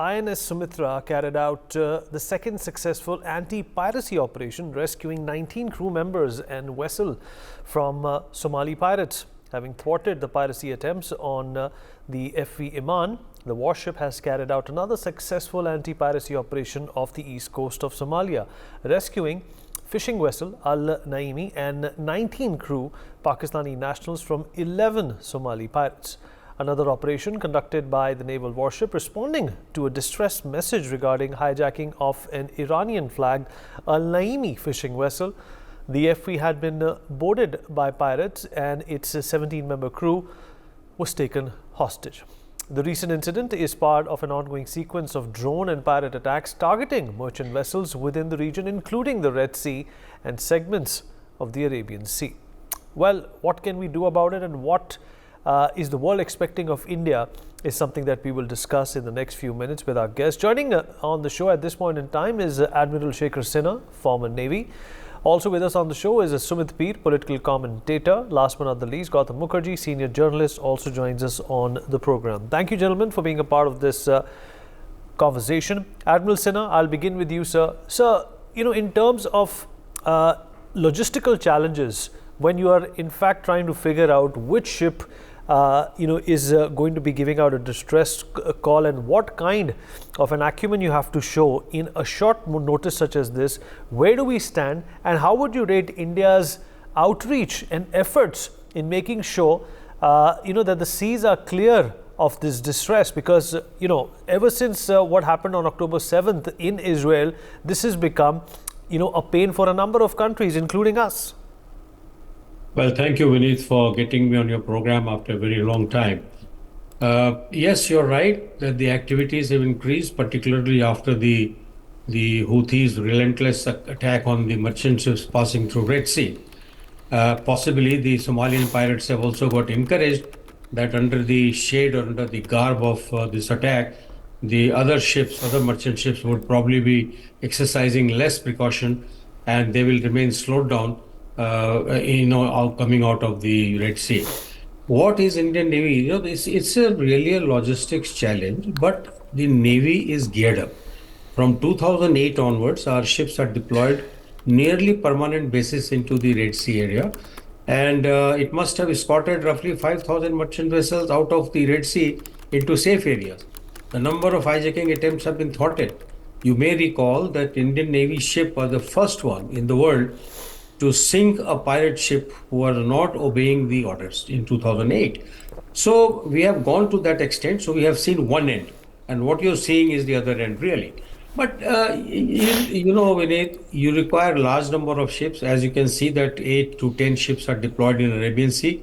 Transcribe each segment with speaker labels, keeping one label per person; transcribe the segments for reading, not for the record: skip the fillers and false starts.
Speaker 1: INS Sumitra carried out the second successful anti-piracy operation, rescuing 19 crew members and vessel from Somali pirates. Having thwarted the piracy attempts on the FV Iman, the warship has carried out another successful anti-piracy operation off the east coast of Somalia, rescuing fishing vessel Al Naimi and 19 crew Pakistani nationals from 11 Somali pirates. Another operation conducted by the naval warship responding to a distress message regarding hijacking of an Iranian-flagged Al Naimi fishing vessel. The FV had been boarded by pirates and its 17-member crew was taken hostage. The recent incident is part of an ongoing sequence of drone and pirate attacks targeting merchant vessels within the region, including the Red Sea and segments of the Arabian Sea. Well, what can we do about it, and what is the world expecting of India is something that we will discuss in the next few minutes with our guest. Joining on the show at this point in time is Admiral Shekhar Sinha, former Navy. Also with us on the show is Sumit Peer, political commentator. Last but not the least, Gautam Mukherjee, senior journalist, also joins us on the program. Thank you, gentlemen, for being a part of this conversation. Admiral Sinha, I'll begin with you, sir. Sir, in terms of logistical challenges, when you are in fact trying to figure out which ship is going to be giving out a distress call, and what kind of an acumen you have to show in a short notice such as this, where do we stand, and how would you rate India's outreach and efforts in making sure that the seas are clear of this distress? Because ever since what happened on October 7th in Israel, this has become a pain for a number of countries, including us.
Speaker 2: Well, thank you, Vineet, for getting me on your program after a very long time. Yes, you're right that the activities have increased, particularly after the Houthis' relentless attack on the merchant ships passing through Red Sea. Possibly the Somalian pirates have also got encouraged that under the shade or under the garb of this attack, the other merchant ships would probably be exercising less precaution, and they will remain slowed down coming out of the Red Sea. What is Indian Navy? It's really a logistics challenge, but the Navy is geared up. From 2008 onwards, our ships are deployed nearly permanent basis into the Red Sea area, and it must have escorted roughly 5,000 merchant vessels out of the Red Sea into safe areas. The number of hijacking attempts have been thwarted. You may recall that Indian Navy ship was the first one in the world to sink a pirate ship who was not obeying the orders in 2008. So we have gone to that extent. So we have seen one end, and what you're seeing is the other end, really. But Vinay, you require a large number of ships. As you can see, that 8 to 10 ships are deployed in Arabian Sea,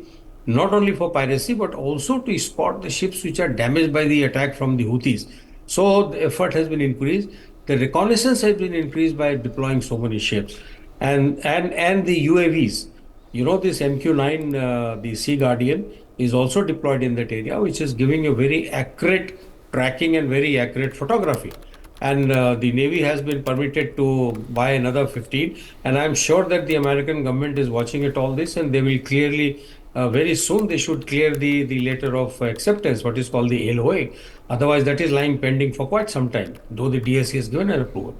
Speaker 2: not only for piracy, but also to escort the ships which are damaged by the attack from the Houthis. So the effort has been increased. The reconnaissance has been increased by deploying so many ships. And the UAVs, this MQ-9, the Sea Guardian, is also deployed in that area, which is giving a very accurate tracking and very accurate photography. And the Navy has been permitted to buy another 15. And I'm sure that the American government is watching at all this, and they will clearly, very soon, they should clear the letter of acceptance, what is called the LOA. Otherwise, that is lying pending for quite some time, though the DSC has given an approval.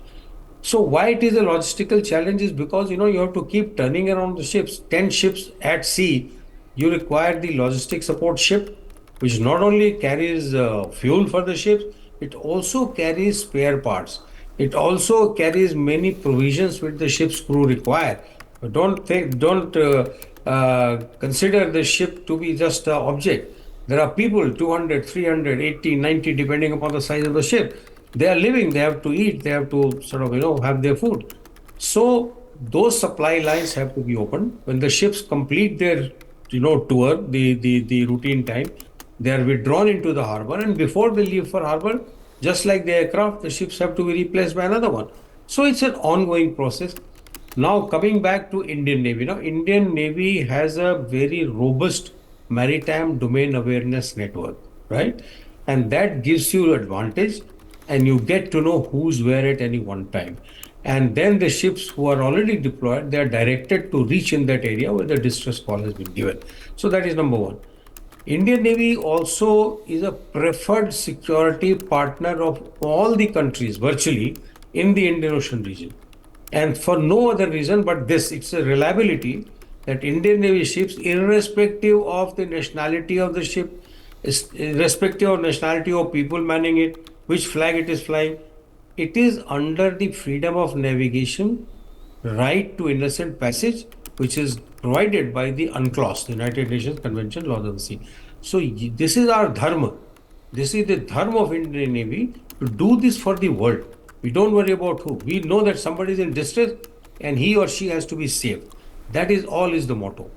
Speaker 2: So why it is a logistical challenge is because, you have to keep turning around the ships. 10 ships at sea, you require the logistic support ship, which not only carries fuel for the ships, it also carries spare parts. It also carries many provisions which the ship's crew require. But don't consider the ship to be just an object. There are people, 200, 300, 80, 90, depending upon the size of the ship. They are living, they have to eat, they have to have their food. So those supply lines have to be opened. When the ships complete their, tour, the routine time, they are withdrawn into the harbor. And before they leave for harbor, just like the aircraft, the ships have to be replaced by another one. So it's an ongoing process. Now coming back to Indian Navy. Now Indian Navy has a very robust maritime domain awareness network, right? And that gives you advantage, and you get to know who's where at any one time. And then the ships who are already deployed, they are directed to reach in that area where the distress call has been given. So that is number one. Indian Navy also is a preferred security partner of all the countries virtually in the Indian Ocean region. And for no other reason but this, it's a reliability that Indian Navy ships, irrespective of the nationality of the ship, irrespective of nationality of people manning it, which flag it is flying, it is under the freedom of navigation, right to innocent passage, which is provided by the UNCLOS, the United Nations Convention Laws of the Sea. So this is our dharma. This is the dharma of Indian Navy to do this for the world. We don't worry about who. We know that somebody is in distress and he or she has to be saved. That is all is the motto.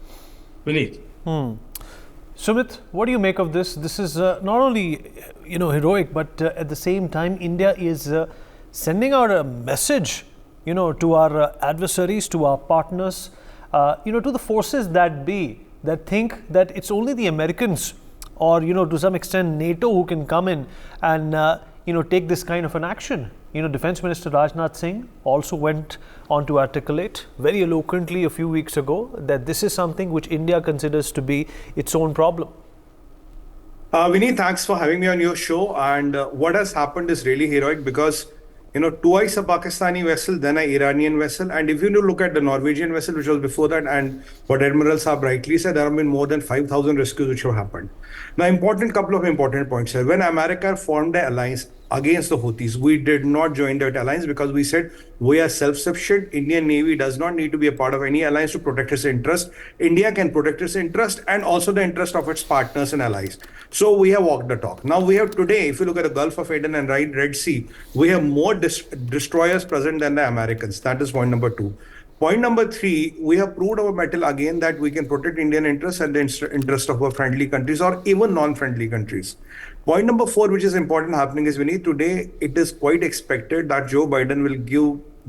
Speaker 2: Vineet.
Speaker 1: Sumit, what do you make of this? This is not only heroic, but at the same time, India is sending out a message, to our adversaries, to our partners, to the forces that be, that think that it's only the Americans or to some extent NATO who can come in and take this kind of an action. Defense Minister Rajnath Singh also went on to articulate very eloquently a few weeks ago that this is something which India considers to be its own problem.
Speaker 3: Vinny, thanks for having me on your show. And what has happened is really heroic because, twice a Pakistani vessel, then an Iranian vessel. And if you look at the Norwegian vessel, which was before that, and what Admiral Saab rightly said, there have been more than 5,000 rescues which have happened. Now, couple of important points here. When America formed the alliance against the Houthis, we did not join that alliance because we said we are self-sufficient. Indian Navy does not need to be a part of any alliance to protect its interest. India can protect its interest and also the interest of its partners and allies. So we have walked the talk. Now we have today, if you look at the Gulf of Aden and Red Sea, we have more destroyers present than the Americans. That is point number 2. Point number 3, we have proved our mettle again that we can protect Indian interests and the interest of our friendly countries or even non-friendly countries. Point number 4, which is important happening is today it is quite expected that Joe Biden will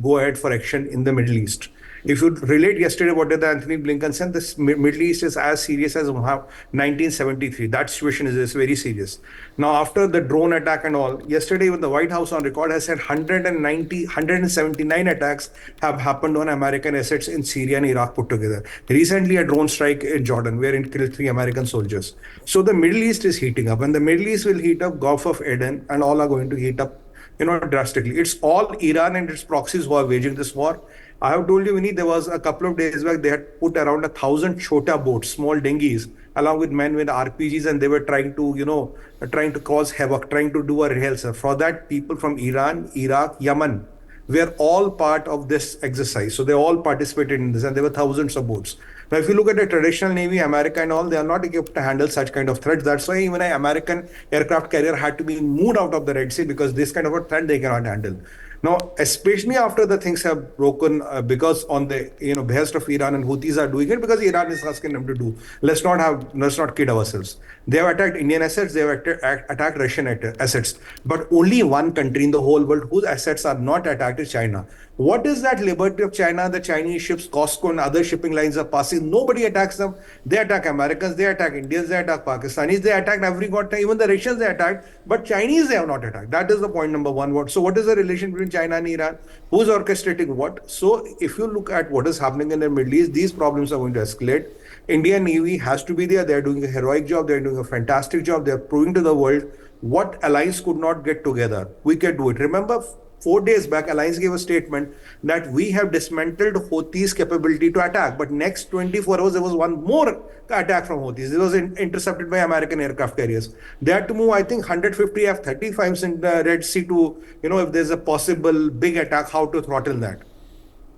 Speaker 3: go ahead for action in the Middle East. If you relate yesterday what did Anthony Blinken said, this Middle East is as serious as 1973. That situation is very serious. Now, after the drone attack and all, yesterday even the White House on record has said 179 attacks have happened on American assets in Syria and Iraq put together. Recently, a drone strike in Jordan wherein it killed 3 American soldiers. So the Middle East is heating up, and the Middle East will heat up. Gulf of Aden and all are going to heat up, drastically. It's all Iran and its proxies who are waging this war. I have told you, Vinny, there was a couple of days back, they had put around 1,000 chota boats, small dinghies, along with men with RPGs, and they were trying to cause havoc, trying to do a rehearsal. For that, people from Iran, Iraq, Yemen were all part of this exercise. So they all participated in this, and there were thousands of boats. Now, if you look at the traditional Navy, America and all, they are not equipped to handle such kind of threats. That's why even an American aircraft carrier had to be moved out of the Red Sea because this kind of a threat they cannot handle. Now, especially after the things have broken, because on the behest of Iran, and Houthis are doing it because Iran is asking them to do. Let's not kid ourselves. They have attacked Indian assets, they have attacked Russian assets, but only one country in the whole world whose assets are not attacked is China. What is that liberty of China? The Chinese ships, Costco and other shipping lines are passing. Nobody attacks them. They attack Americans, they attack Indians, they attack Pakistanis, they attack every goddamn, even the Russians they attacked, but Chinese they have not attacked. That is the point number 1. So what is the relation between China and Iran? Who's orchestrating what? So if you look at what is happening in the Middle East, these problems are going to escalate. Indian Navy has to be there. They're doing a heroic job. They're doing a fantastic job. They're proving to the world what alliance could not get together. We can do it. Remember, 4 days back, Alliance gave a statement that we have dismantled Houthis' capability to attack. But next 24 hours, there was one more attack from Houthis. It was intercepted by American aircraft carriers. They had to move, I think, 150 F-35s in the Red Sea to, if there's a possible big attack, how to throttle that.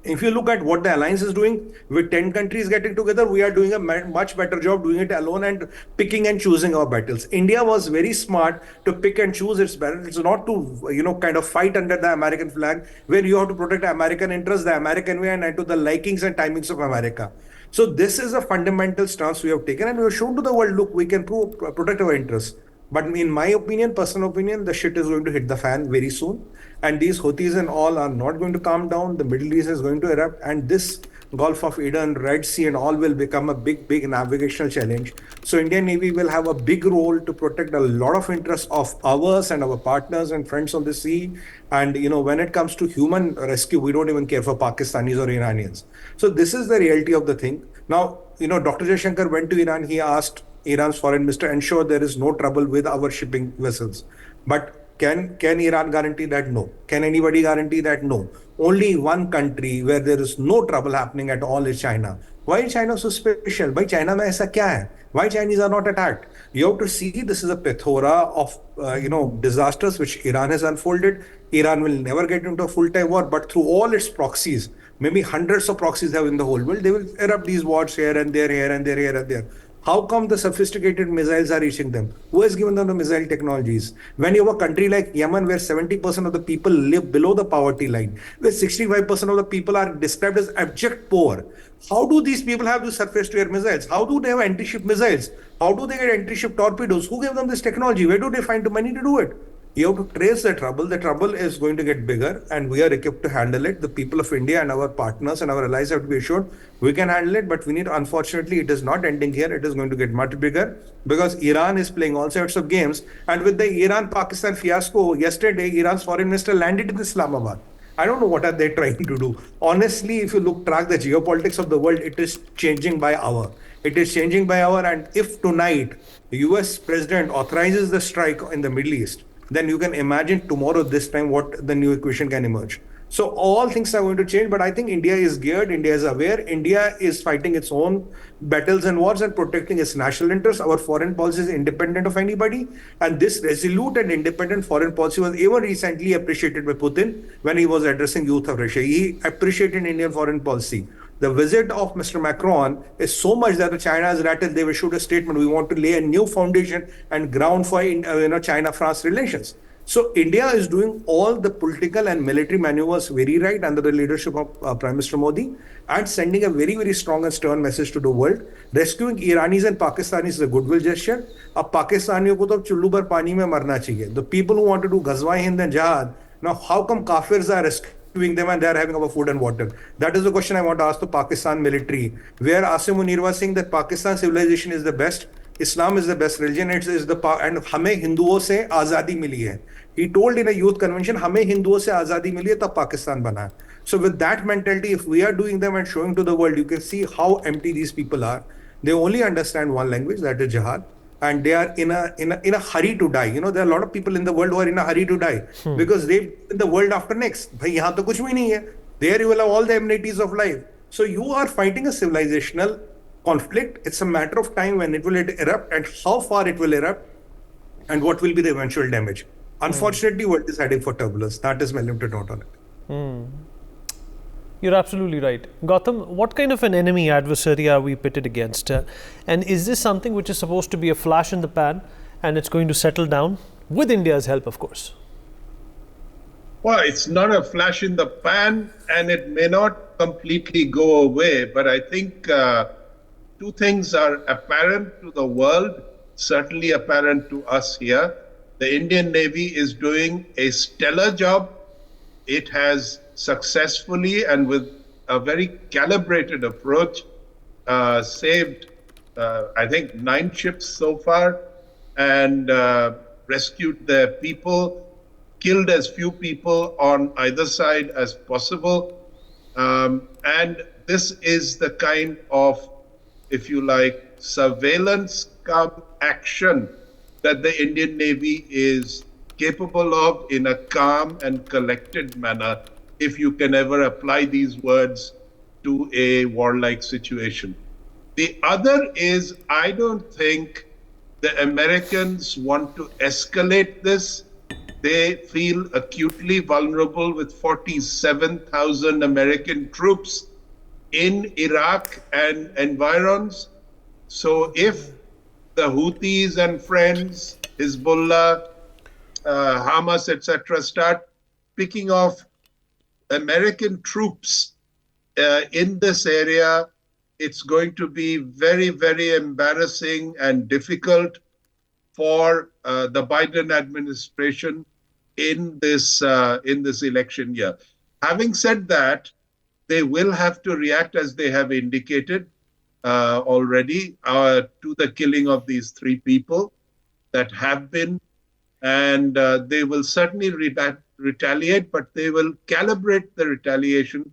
Speaker 3: If you look at what the alliance is doing, with 10 countries getting together, we are doing a much better job doing it alone and picking and choosing our battles. India was very smart to pick and choose its battles. It's not to, kind of fight under the American flag, where you have to protect American interests the American way and to the likings and timings of America. So this is a fundamental stance we have taken, and we have shown to the world, look, we can protect our interests. But in my opinion, personal opinion, the shit is going to hit the fan very soon. And these Houthis and all are not going to calm down. The Middle East is going to erupt. And this Gulf of Aden, Red Sea and all will become a big navigational challenge. So Indian Navy will have a big role to protect a lot of interests of ours and our partners and friends on the sea. And, when it comes to human rescue, we don't even care for Pakistanis or Iranians. So this is the reality of the thing. Now, Dr. Jaishankar went to Iran. He asked Iran's foreign minister, ensure there is no trouble with our shipping vessels. But can Iran guarantee that? No. Can anybody guarantee that? No. Only one country where there is no trouble happening at all is China. Why is China so special? Why China mein aisa kya hai? Why Chinese are not attacked? You have to see this is a plethora of disasters which Iran has unfolded. Iran will never get into a full-time war, but through all its proxies, maybe hundreds of proxies have in the whole world, they will erupt these wars here and there, here and there, here and there. How come the sophisticated missiles are reaching them? Who has given them the missile technologies? When you have a country like Yemen, where 70% of the people live below the poverty line, where 65% of the people are described as abject poor, how do these people have the surface-to-air missiles? How do they have anti-ship missiles? How do they get anti-ship torpedoes? Who gave them this technology? Where do they find the money to do it? You have to trace the trouble. The trouble is going to get bigger, and we are equipped to handle it. The people of India and our partners and our allies have to be assured we can handle it, but we need, unfortunately, it is not ending here. It is going to get much bigger because Iran is playing all sorts of games. And with the Iran-Pakistan fiasco, yesterday, Iran's foreign minister landed in Islamabad. I don't know what are they trying to do. Honestly, if you track the geopolitics of the world, it is changing by hour. It is changing by hour, and if tonight the US president authorizes the strike in the Middle East, then you can imagine tomorrow this time what the new equation can emerge. So all things are going to change, but I think India is geared, India is aware, India is fighting its own battles and wars and protecting its national interests. Our foreign policy is independent of anybody, and this resolute and independent foreign policy was even recently appreciated by Putin when he was addressing youth of Russia. He appreciated Indian foreign policy. The visit of Mr. Macron is so much that China has rattled. They've issued a statement. We want to lay a new foundation and ground for China-France relations. So India is doing all the political and military maneuvers very right under the leadership of Prime Minister Modi and sending a very, very strong and stern message to the world. Rescuing Iranis and Pakistanis is a goodwill gesture. अब पाकिस्तानियों को तो चुल्लू भर पानी में मरना चाहिए. The people who want to do Ghazwa Hind and Jihad, now how come Kafirs are rescuing them and they are having our food and water? That is the question I want to ask the Pakistan military, where Asim Munir was saying that Pakistan civilization is the best, Islam is the best religion, it is the and हमें हिंदुओं से आज़ादी मिली है. He told in a youth convention, हमें हिंदुओं से आज़ादी मिली है तब पाकिस्तान बना. So with that mentality, if we are doing them and showing to the world, you can see how empty these people are. They only understand one language, that is jihad. And they are in a hurry to die. You know, there are a lot of people in the world who are in a hurry to die because they in the world after next. Bhai, yahan to kuch bhi nahi hai. There you will have all the amenities of life. So you are fighting a civilizational conflict. It's a matter of time when it will erupt and how far it will erupt and what will be the eventual damage. Unfortunately, world is heading for turbulence. That is my limited note on it.
Speaker 1: You're absolutely right. Gautam, what kind of an enemy adversary are we pitted against? And is this something which is supposed to be a flash in the pan and it's going to settle down with India's help, of course?
Speaker 4: Well, it's not a flash in the pan and it may not completely go away, but I think two things are apparent to the world, certainly apparent to us here. The Indian Navy is doing a stellar job. It has successfully and with a very calibrated approach saved, I think, 9 ships so far and rescued their people, killed as few people on either side as possible. And this is the kind of, if you like, surveillance cum action that the Indian Navy is capable of in a calm and collected manner, if you can ever apply these words to a warlike situation. The other is, I don't think the Americans want to escalate this. They feel acutely vulnerable with 47,000 American troops in Iraq and environs. So if the Houthis and friends, Hezbollah, Hamas, etc., start picking off American troops in this area, it's going to be very, very embarrassing and difficult for the Biden administration in this election year. Having said that, they will have to react, as they have indicated already, to the killing of these 3 people that have been, and they will certainly retaliate, but they will calibrate the retaliation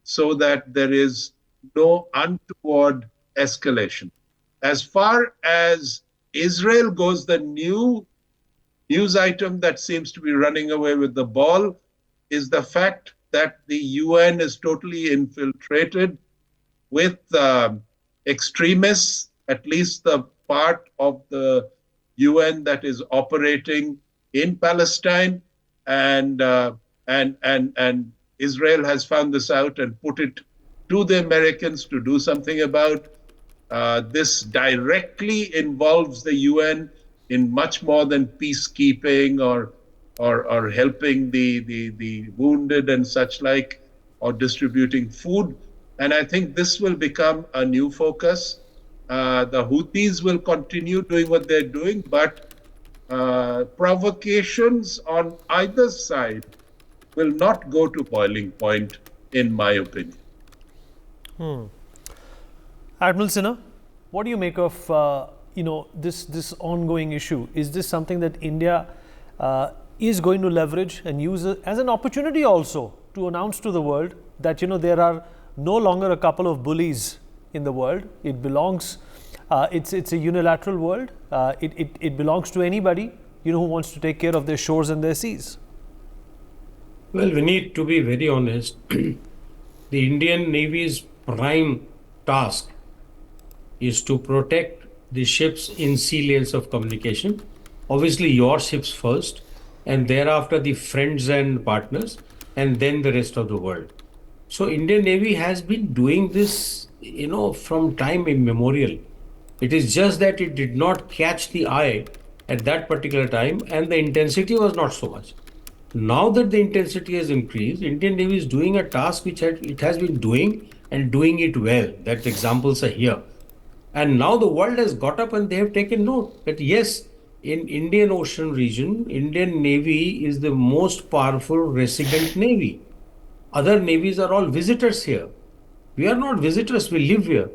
Speaker 4: so that there is no untoward escalation. As far as Israel goes, the new news item that seems to be running away with the ball is the fact that the UN is totally infiltrated with extremists, at least the part of the UN that is operating in Palestine, and and Israel has found this out and put it to the Americans to do something about. This directly involves the UN in much more than peacekeeping or helping the wounded and such like, or distributing food. And I think this will become a new focus. The Houthis will continue doing what they're doing, but provocations on either side will not go to boiling point, in my opinion.
Speaker 1: Admiral Sinha, what do you make of this ongoing issue? Is this something that India is going to leverage and use as an opportunity also to announce to the world that there are no longer a couple of bullies in the world? It belongs. It's a unilateral world. It belongs to anybody who wants to take care of their shores and their seas.
Speaker 2: Well, we need to be very honest. The Indian Navy's prime task is to protect the ships in sea lanes of communication. Obviously, your ships first, and thereafter the friends and partners, and then the rest of the world. So, Indian Navy has been doing this, from time immemorial. It is just that it did not catch the eye at that particular time, and the intensity was not so much. Now that the intensity has increased, Indian Navy is doing a task which it has been doing and doing it well. That examples are here. And now the world has got up and they have taken note that yes, in Indian Ocean region, Indian Navy is the most powerful resident navy. Other navies are all visitors here. We are not visitors, we live here.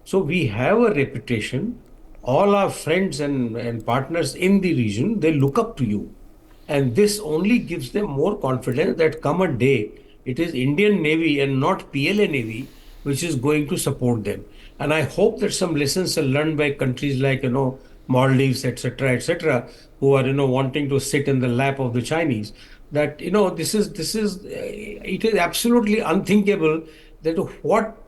Speaker 2: So we have a reputation. All our friends and partners in the region, they look up to you. And this only gives them more confidence that come a day, it is Indian Navy and not PLA Navy which is going to support them. And I hope that some lessons are learned by countries like, Maldives, etc., who are, wanting to sit in the lap of the Chinese. That, it is absolutely unthinkable that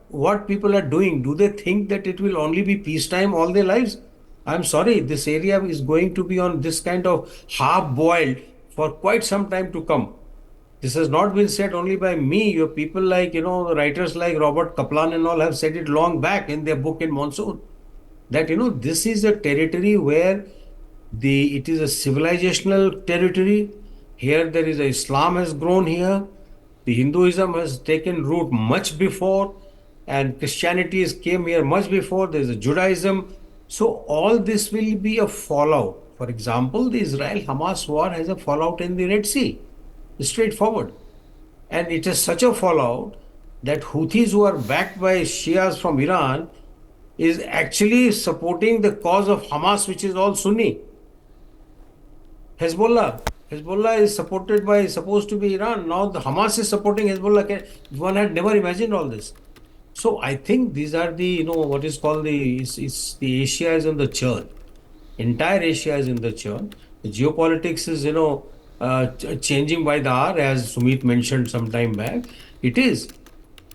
Speaker 2: what people are doing. Do they think that it will only be peacetime all their lives? I'm sorry, this area is going to be on this kind of half-boiled for quite some time to come. This has not been said only by me. Your people like, writers like Robert Kaplan and all have said it long back in their book in Monsoon. That, this is a territory where it is a civilizational territory. Here there is Islam has grown here. The Hinduism has taken root much before, and Christianity came here much before. There is a Judaism. So all this will be a fallout. For example, the Israel-Hamas war has a fallout in the Red Sea. It's straightforward. And it is such a fallout that Houthis, who are backed by Shias from Iran, is actually supporting the cause of Hamas, which is all Sunni. Hezbollah is supposed to be Iran. Now the Hamas is supporting Hezbollah. One had never imagined all this. So I think these are the, what is called the Asia is in the churn. Entire Asia is in the churn. The geopolitics is, changing by the hour, as Sumit mentioned some time back. It is.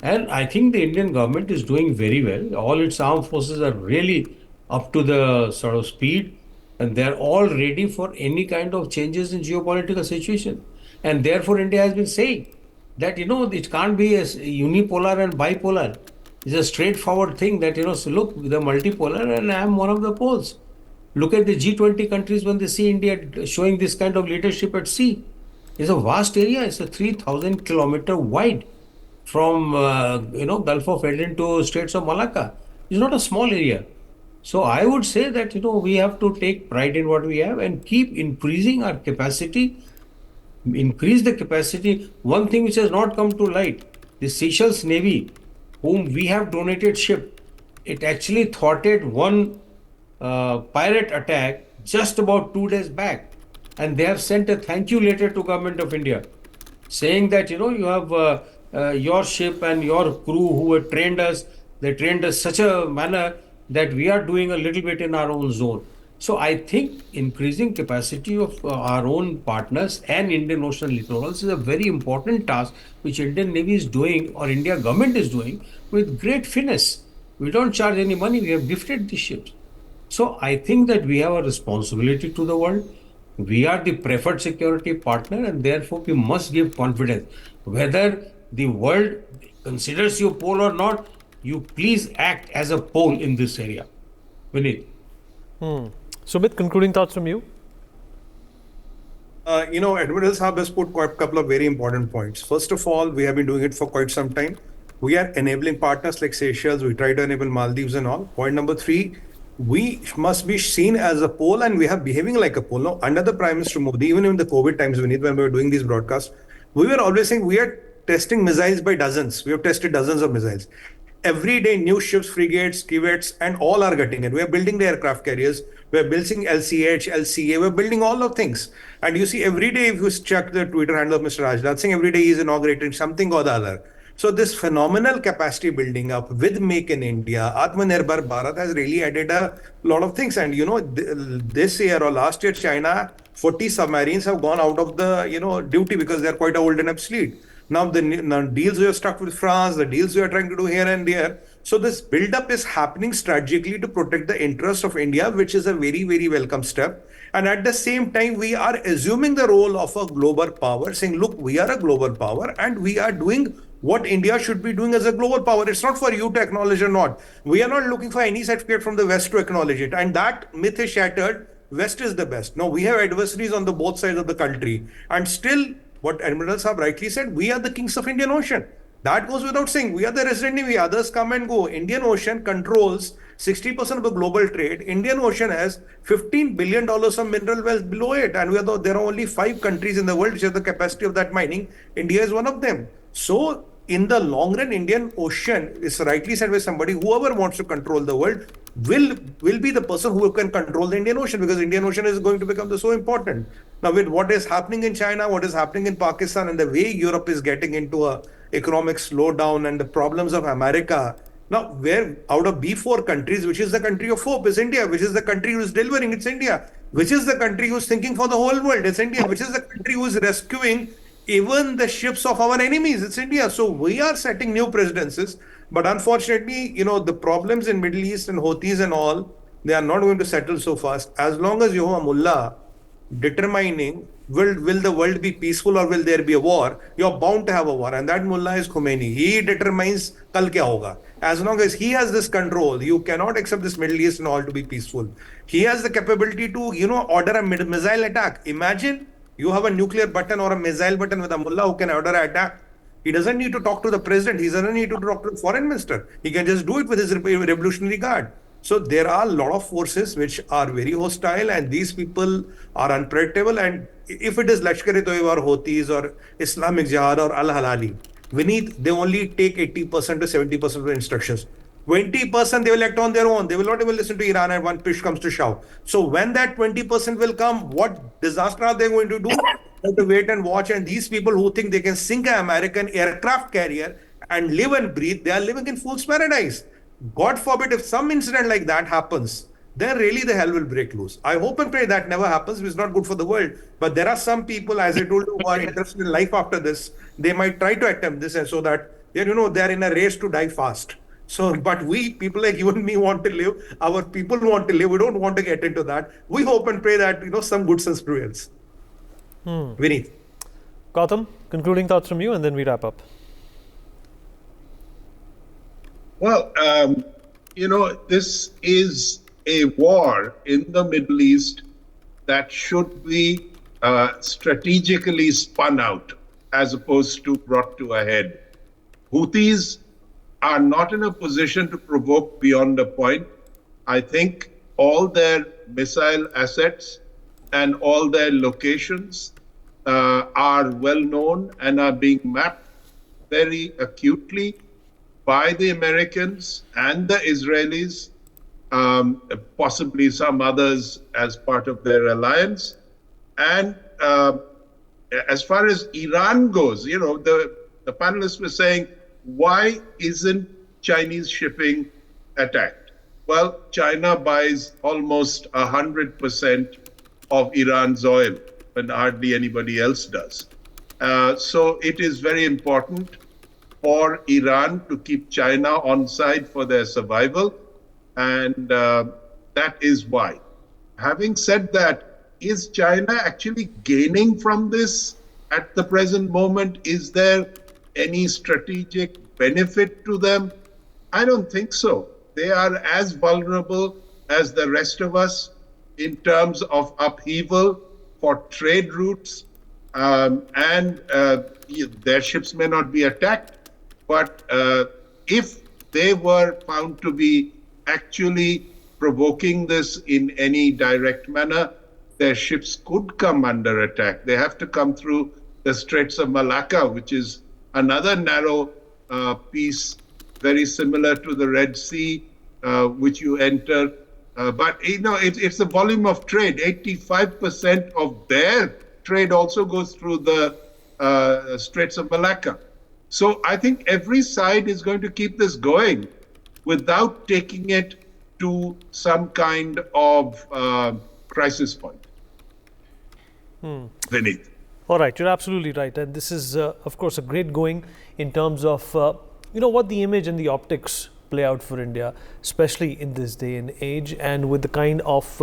Speaker 2: And I think the Indian government is doing very well. All its armed forces are really up to the sort of speed, and they're all ready for any kind of changes in geopolitical situation. And therefore, India has been saying that, it can't be as unipolar and bipolar. It's a straightforward thing that, so look, they're multipolar and I'm one of the poles. Look at the G20 countries when they see India showing this kind of leadership at sea. It's a vast area. It's a 3,000 kilometer wide from, Gulf of Aden to Straits of Malacca. It's not a small area. So I would say that, we have to take pride in what we have and keep increasing our capacity, increase the capacity. One thing which has not come to light, the Seychelles Navy, whom we have donated ship, it actually thwarted one pirate attack just about 2 days back, and they have sent a thank you letter to Government of India saying that you have your ship and your crew who have trained us. They trained us such a manner that we are doing a little bit in our own zone. So I think increasing capacity of our own partners and Indian Ocean littorals is a very important task which Indian Navy is doing or India government is doing with great finesse. We don't charge any money, we have gifted these ships. So I think that we have a responsibility to the world. We are the preferred security partner, and therefore we must give confidence. Whether the world considers you pole or not, you please act as a pole in this area. Vineet.
Speaker 1: Sumit, concluding thoughts from you?
Speaker 3: Admiral Saab has put quite a couple of very important points. First of all, we have been doing it for quite some time. We are enabling partners like Seychelles. We try to enable Maldives and all. Point number 3, we must be seen as a pole, and we are behaving like a pole. Now, under the Prime Minister Modi, even in the COVID times, when we were doing these broadcasts, we were always saying we are testing missiles by dozens. We have tested dozens of missiles. Every day, new ships, frigates, corvettes, and all are getting it. We are building the aircraft carriers. We are building LCH, LCA. We are building all of things. And you see, every day, if you check the Twitter handle of Mr. Rajnath Singh, every day he is inaugurating something or the other. So this phenomenal capacity building up with Make in India, Atmanirbhar Bharat has really added a lot of things. And, this year or last year, China, 40 submarines have gone out of the, duty because they're quite old and obsolete. Now the deals we have struck with France, the deals we are trying to do here and there. So this build-up is happening strategically to protect the interest of India, which is a very, very welcome step. And at the same time, we are assuming the role of a global power, saying, look, we are a global power and we are doing what India should be doing as a global power. It's not for you to acknowledge or not. We are not looking for any certificate from the West to acknowledge it. And that myth is shattered. West is the best. No, we have adversaries on the both sides of the country. And still, what Admiral Saab rightly said, we are the kings of Indian Ocean. That goes without saying. We are the resident navy. Others come and go. Indian Ocean controls 60% of the global trade. Indian Ocean has $15 billion of mineral wealth below it. And there are only 5 countries in the world which have the capacity of that mining. India is one of them. So, in the long run, Indian Ocean is rightly said by somebody, whoever wants to control the world will be the person who can control the Indian Ocean, because Indian Ocean is going to become so important. Now, with what is happening in China, what is happening in Pakistan, and the way Europe is getting into a economic slowdown and the problems of America, now where out of B4 countries, which is the country of hope, is India, which is the country who is delivering, it's India, which is the country who is thinking for the whole world, it's India, which is the country who is rescuing even the ships of our enemies, it's India. So we are setting new precedences. But unfortunately, the problems in Middle East and Houthis and all, they are not going to settle so fast. As long as you have a mullah determining will the world be peaceful or will there be a war, you're bound to have a war. And that mullah is Khomeini. He determines kal kya hoga. As long as he has this control, you cannot accept this Middle East and all to be peaceful. He has the capability to, order a missile attack. Imagine you have a nuclear button or a missile button with a mullah who can order an attack. He doesn't need to talk to the president. He doesn't need to talk to the foreign minister. He can just do it with his Revolutionary Guard. So there are a lot of forces which are very hostile, and these people are unpredictable. And if it is Lashkar-e-Toiba or Houthis or Islamic Jihad or Al-Halali, they only take 80% to 70% of the instructions. 20% they will act on their own. They will not even listen to Iran and one push comes to shove. So when that 20% will come, what disaster are they going to do? They have to wait and watch. And these people who think they can sink an American aircraft carrier and live and breathe, they are living in fool's paradise. God forbid if some incident like that happens, then really the hell will break loose. I hope and pray that never happens. It's not good for the world. But there are some people, as I told you, who are interested in life after this. They might try to attempt this, and so that they're in a race to die fast. So, but we, people like you and me, want to live. Our people want to live. We don't want to get into that. We hope and pray that, some good sense prevails. Vineet.
Speaker 1: Gautam, concluding thoughts from you, and then we wrap up.
Speaker 4: Well, this is a war in the Middle East that should be strategically spun out as opposed to brought to a head. Houthis are not in a position to provoke beyond a point. I think all their missile assets and all their locations are well known and are being mapped very acutely by the Americans and the Israelis, possibly some others as part of their alliance. And as far as Iran goes, the panelists were saying, why isn't Chinese shipping attacked? Well, China buys almost 100% of Iran's oil when hardly anybody else does. So it is very important for Iran to keep China on side for their survival, and that is why. Having said that, is China actually gaining from this at the present moment? Is there any strategic benefit to them? I don't think so. They are as vulnerable as the rest of us in terms of upheaval for trade routes, and their ships may not be attacked, but if they were found to be actually provoking this in any direct manner, their ships could come under attack. They have to come through the Straits of Malacca, which is another narrow piece, very similar to the Red Sea, which you enter. But it's the volume of trade. 85% of their trade also goes through the Straits of Malacca. So I think every side is going to keep this going without taking it to some kind of crisis point. Vineet.
Speaker 1: All right, you're absolutely right. And this is, of course, a great going in terms of, what the image and the optics play out for India, especially in this day and age, and with the kind of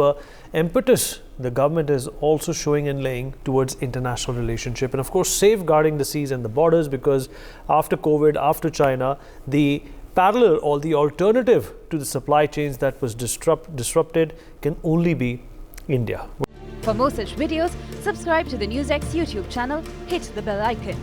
Speaker 1: impetus the government is also showing and laying towards international relationship. And of course, safeguarding the seas and the borders, because after COVID, after China, the parallel or the alternative to the supply chains that was disrupted can only be India.
Speaker 5: For more such videos, subscribe to the NewsX YouTube channel, hit the bell icon.